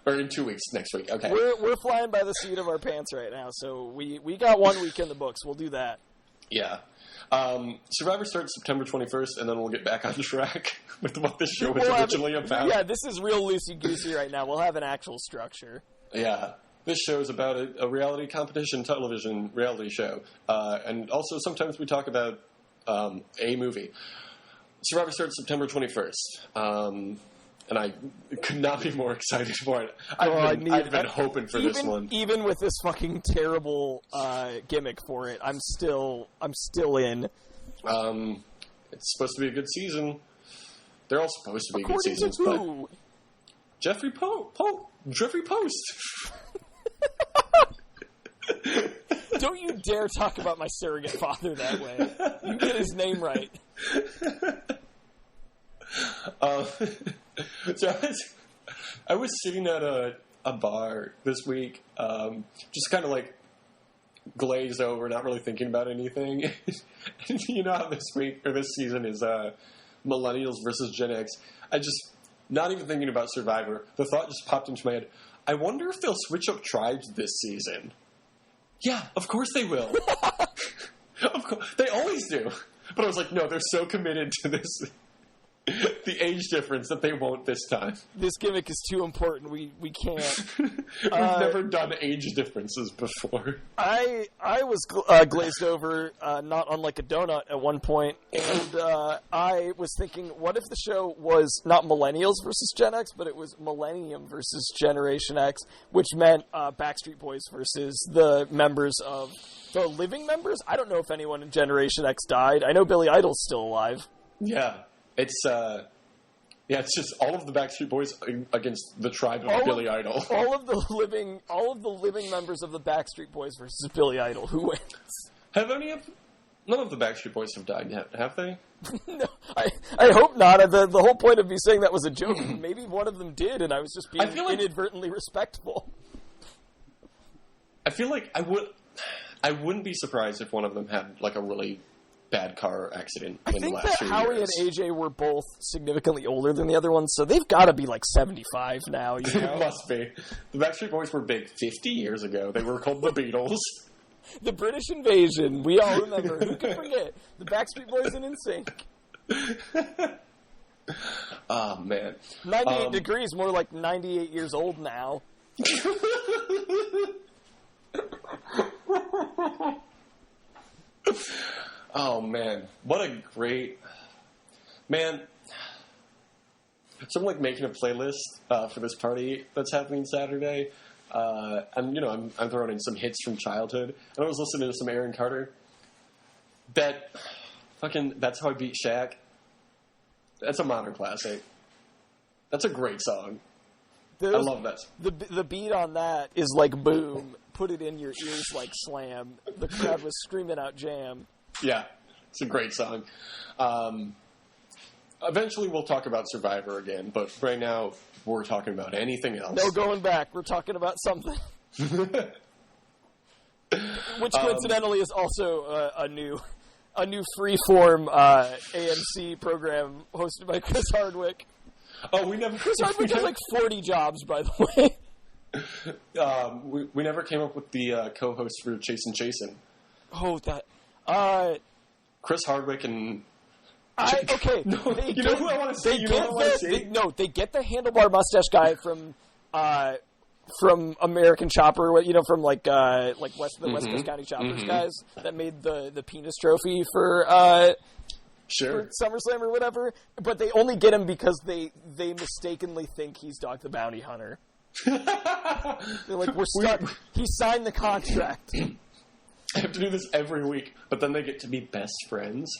Or in 2 weeks next week. Okay. We're flying by the seat of our pants right now, so we got 1 week in the books. We'll do that. Yeah. Survivor starts September 21st, and then we'll get back on track with what this show was originally about. Yeah, this is real loosey-goosey right now. We'll have an actual structure. Yeah. This show is about a reality competition television reality show. And also sometimes we talk about a movie. Survivor starts September 21st. and I could not be more excited for it. I've been hoping for this one. Even with this fucking terrible gimmick for it, I'm still in. It's supposed to be a good season. They're all supposed to be According good seasons, to who? but Jeffrey Post. Don't you dare talk about my surrogate father that way. You get his name right. So I was sitting at a bar this week, just kind of like glazed over, not really thinking about anything. And you know how this season is millennials versus Gen X. Not even thinking about Survivor, the thought just popped into my head. I wonder if they'll switch up tribes this season. Yeah, of course they will. Of course, they always do. But I was like, no, they're so committed to this, the age difference, that they won't this time. This gimmick is too important. We can't. We've never done age differences before. I was glazed over, not unlike a donut at one point, and I was thinking, what if the show was not Millennials versus Gen X, but it was Millennium versus Generation X, which meant Backstreet Boys versus the members of the living members? I don't know if anyone in Generation X died. I know Billy Idol's still alive. Yeah. It's just all of the Backstreet Boys against the tribe of Billy Idol. All of the living members of the Backstreet Boys versus Billy Idol. Who wins? None of the Backstreet Boys have died yet, have they? No, I hope not. The whole point of me saying that was a joke. Maybe one of them did, and I was just being inadvertently respectful. I feel like I wouldn't be surprised if one of them had like a really bad car accident in the last few years. I think that Howie and AJ were both significantly older than the other ones, so they've got to be like 75 now, you know? It must be. The Backstreet Boys were big 50 years ago. They were called the Beatles. The British invasion. We all remember. Who can forget? The Backstreet Boys and NSYNC. Oh, man. 98 Degrees, more like 98 years old now. Oh, man. What a great... Man. So I'm, like, making a playlist for this party that's happening Saturday. And, you know, I'm throwing in some hits from childhood. And I was listening to some Aaron Carter. That's How I Beat Shaq. That's a modern classic. That's a great song. I love that. The beat on that is like boom. Put it in your ears like slam. The crowd was screaming out jam. Yeah, it's a great song. Eventually we'll talk about Survivor again, but right now we're talking about anything else. No going back. We're talking about something. Which coincidentally is also a new freeform AMC program hosted by Chris Hardwick. Oh, Chris Hardwick has like 40 jobs, by the way. We never came up with the co-host for Chasin Jason. Oh, that... Chris Hardwick and... Okay. No, you know who I want to say? They get the handlebar mustache guy from American Chopper, you know, from like West Coast County Choppers guys that made the penis trophy for for SummerSlam or whatever. But they only get him because they mistakenly think he's Dog the Bounty Hunter. They're like, we're stuck. He signed the contract. I have to do this every week, but then they get to be best friends.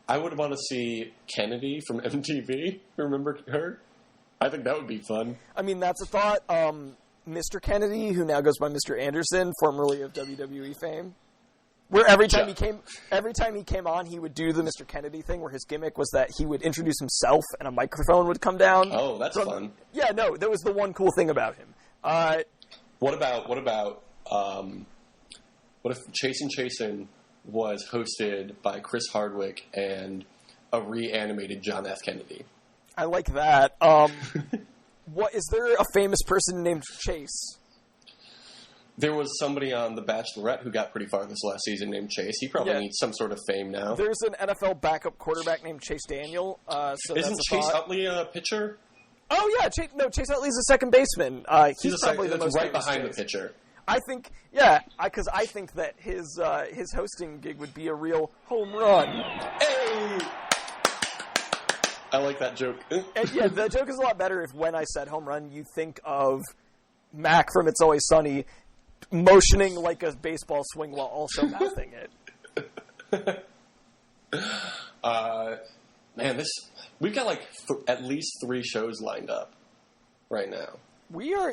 I would want to see Kennedy from MTV. Remember her? I think that would be fun. I mean, that's a thought. Mr. Kennedy, who now goes by Mr. Anderson, formerly of WWE fame, where every time he came on, he would do the Mr. Kennedy thing, where his gimmick was that he would introduce himself and a microphone would come down. Oh, that's fun. Yeah, no, that was the one cool thing about him. What if Chasin Jason was hosted by Chris Hardwick and a reanimated John F. Kennedy? I like that. What is there a famous person named Chase? There was somebody on The Bachelorette who got pretty far this last season named Chase. He probably needs some sort of fame now. There's an NFL backup quarterback named Chase Daniel. Isn't Chase Utley a pitcher? Oh yeah, Chase Utley's a second baseman. He's probably the most right behind the pitcher. I think, because I think that his hosting gig would be a real home run. Hey! I like that joke. And yeah, the joke is a lot better if when I said home run, you think of Mac from It's Always Sunny motioning like a baseball swing while also mouthing it. Man, we've got like at least 3 shows lined up right now.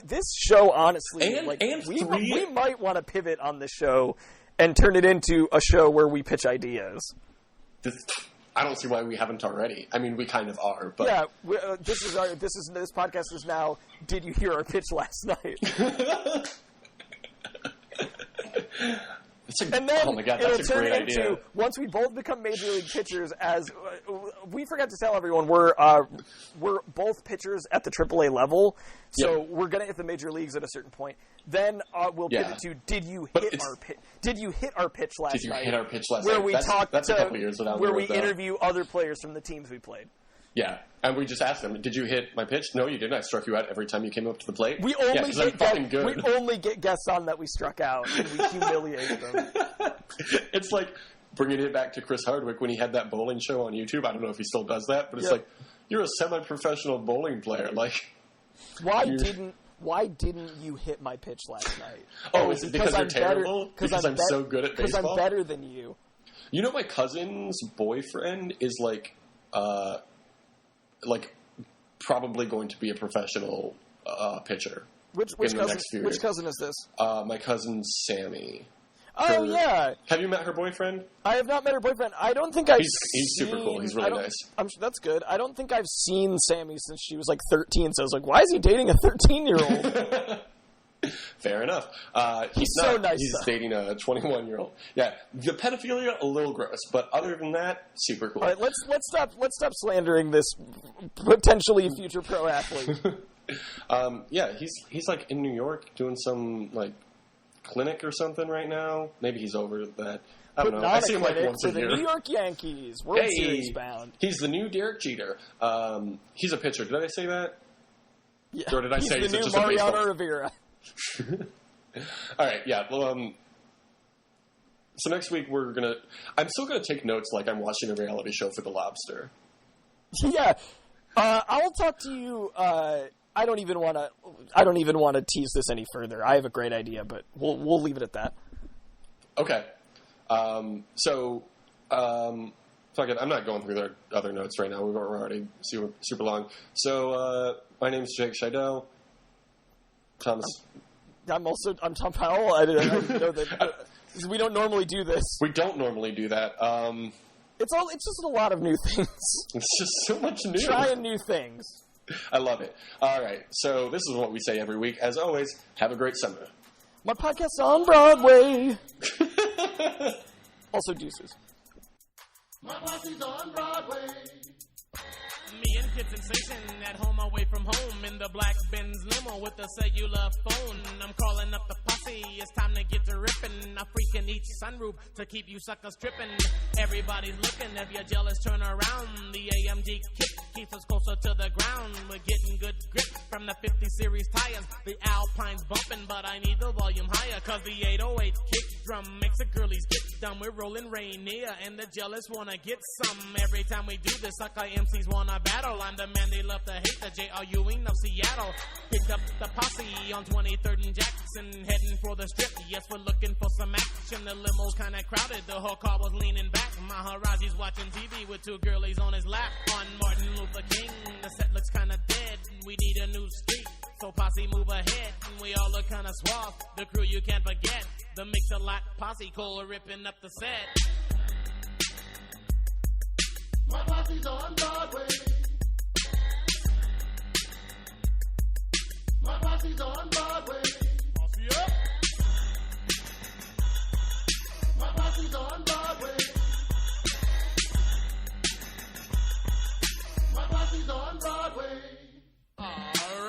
This show, honestly, we might want to pivot on this show and turn it into a show where we pitch ideas. I don't see why we haven't already. I mean, we kind of are, but yeah. This podcast is now. Did you hear our pitch last night? Oh my god, that's a great idea. Once we both become major league pitchers, as we forgot to tell everyone, we're both pitchers at the AAA level, so we're going to hit the major leagues at a certain point. Then we'll pivot to Did you hit our pitch last night? Did you hit our pitch last night? Where we talk that's a couple years where we interview other players from the teams we played. Yeah, and we just asked them, did you hit my pitch? No, you didn't. I struck you out every time you came up to the plate. We only get guests on that we struck out, and we humiliate them. It's like bringing it back to Chris Hardwick when he had that bowling show on YouTube. I don't know if he still does that, but it's like, you're a semi-professional bowling player. Like, why didn't you hit my pitch last night? Oh, is it because you're terrible? Because I'm so good at baseball? Because I'm better than you. You know, my cousin's boyfriend is like probably going to be a professional pitcher. Which cousin is this? My cousin Sammy. Oh, yeah. Have you met her boyfriend? I have not met her boyfriend. I don't think I've He's super cool. He's really nice. That's good. I don't think I've seen Sammy since she was like 13, so I was like, why is he dating a 13-year-old? Fair enough. He's so nice. He's dating a 21-year-old. Yeah, the pedophilia, a little gross, but other than that, super cool. All right, let's stop slandering this potentially future pro athlete. Yeah, he's like in New York doing some like clinic or something right now. Maybe he's over that. I don't know. I see him like once a year. The New York Yankees, World Series bound. He's the new Derek Jeter. He's a pitcher. Did I say that? Yeah. Or did I say he's the new Mariano Rivera? All right, yeah. Well, so next week I'm still gonna take notes like I'm watching a reality show for The Lobster. Yeah, I'll talk to you. I don't even want to tease this any further. I have a great idea, but we'll leave it at that. Okay. Fuck it. I'm not going through their other notes right now. We're already super long. So my name's Jake Scheidel. Thomas. I'm Tom Powell. I didn't know that. We don't normally do this. We don't normally do that. It's just a lot of new things. It's just so much new. Trying new things. I love it. All right. So this is what we say every week. As always, have a great summer. My podcast's on Broadway. Also deuces. My posse's on Broadway. Me and Kid Sensation at home away from home in the black Benz limo with a cellular phone. I'm calling up the posse, it's time to get to ripping. I freaking each sunroof to keep you suckers tripping. Everybody's looking, if you're jealous turn around. The AMG kick keeps us closer to the ground. We're getting good grip from the 50 series tires. The Alpine's bumping, but I need the volume higher. Cause the 808 kick drum makes the girlies get dumb. We're rolling Rainier and the jealous wanna get some. Every time we do this, sucker MCs wanna battle. I'm the man they love to hate, the J.R. Ewing of Seattle. Picked up the posse on 23rd and Jackson, heading for the strip. Yes, we're looking for some action. The limo's kinda crowded, the whole car was leaning back. Maharaji's watching TV with 2 girlies on his lap. On Martin Luther King, the set looks kinda dead. We need a new street, so posse move ahead. We all look kinda suave, the crew you can't forget. The Mix-a-Lot posse, Cole ripping up the set. My posse's on Broadway. My posse's on Broadway. Posse up! My posse's on Broadway. My posse's on Broadway.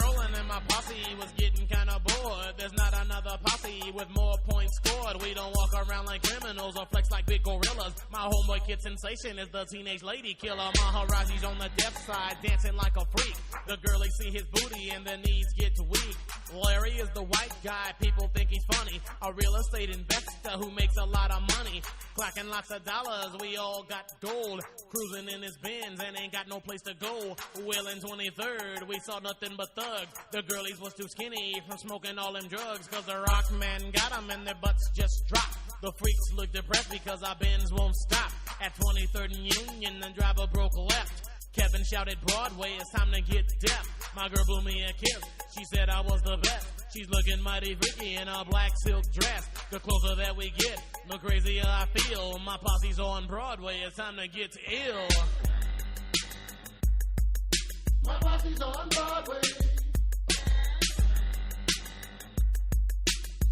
Rolling in my posse was getting kinda bored. There's not another posse with more points scored. We don't walk around like criminals or flex like big gorillas. My homeboy Kid Sensation is the teenage lady killer. Maharaji's on the deaf side, dancing like a freak. The girlies see his booty and their knees get weak. Larry is is the white guy, people think he's funny. A real estate investor who makes a lot of money. Clacking lots of dollars, we all got gold. Cruising in his Benz and ain't got no place to go. Well, in 23rd, we saw nothing but thugs. The girlies was too skinny from smoking all them drugs. Cause the rock man got them and their butts just dropped. The freaks look depressed because our Benz won't stop. At 23rd and Union, the driver broke left. Kevin shouted, Broadway, it's time to get deaf. My girl blew me a kiss. She said I was the best. She's looking mighty freaky in a black silk dress. The closer that we get, the crazier I feel. My posse's on Broadway, it's time to get ill. My posse's on Broadway.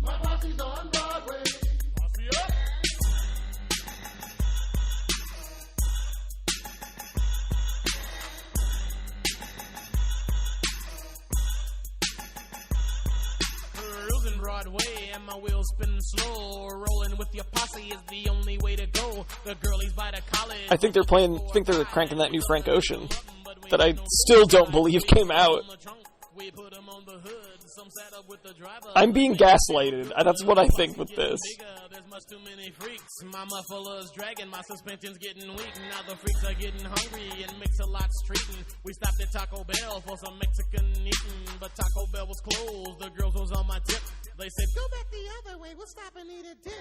My posse's on Broadway. Posse up. Cruising Broadway and my wheels spinning slow. Rolling with your posse is the only way to go. The girlies by the college. I think they're cranking that new Frank Ocean that I still don't believe came out. We put 'em on the hood. Some sat up with the driver. I'm being gaslighted. That's what I think with this. There's much too many freaks. My muffler's dragging, my suspension's getting weak. Now the freaks are getting hungry and Mix-a-Lot's treating. We stopped at Taco Bell for some Mexican eating, but Taco Bell was closed. The girls was on my tip. They said, go back the other way, we'll stop and eat a dip.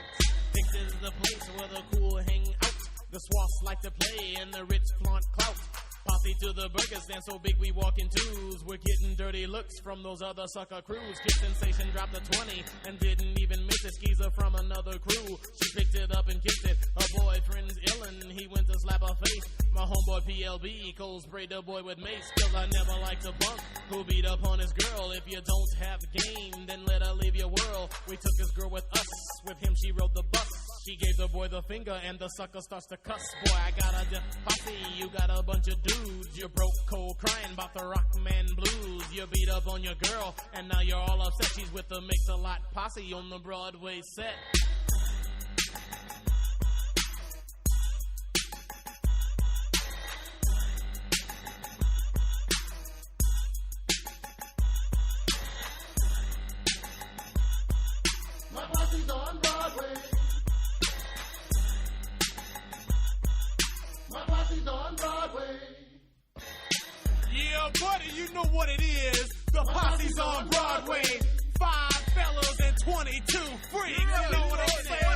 This is the place where the cool hang out. The swaths like to play and the rich flaunt clout. Posse to the burger stand so big we walk in twos. We're getting dirty looks from those other sucker crews. Kid Sensation dropped a 20 and didn't even miss it. Skeezer from another crew. She picked it up and kissed it. Her boyfriend's illin', he went to slap her face. My homeboy PLB cold sprayed the boy with mace. Cause I never liked a bunk who beat up on his girl. If you don't have game, then let her leave your world. We took his girl with us. With him she rode the bus. She gave the boy the finger and the sucker starts to cuss. Boy, I got a posse, you got a bunch of dudes. You're broke, cold, crying about the rock man blues. You beat up on your girl, and now you're all upset. She's with the Mix-a-Lot posse on the Broadway set. My posse's on Broadway. My posse's on Broadway. Yeah, buddy, you know what it is. The posse's on Broadway. 5 fellas and 22 freaks. You know what I'm saying?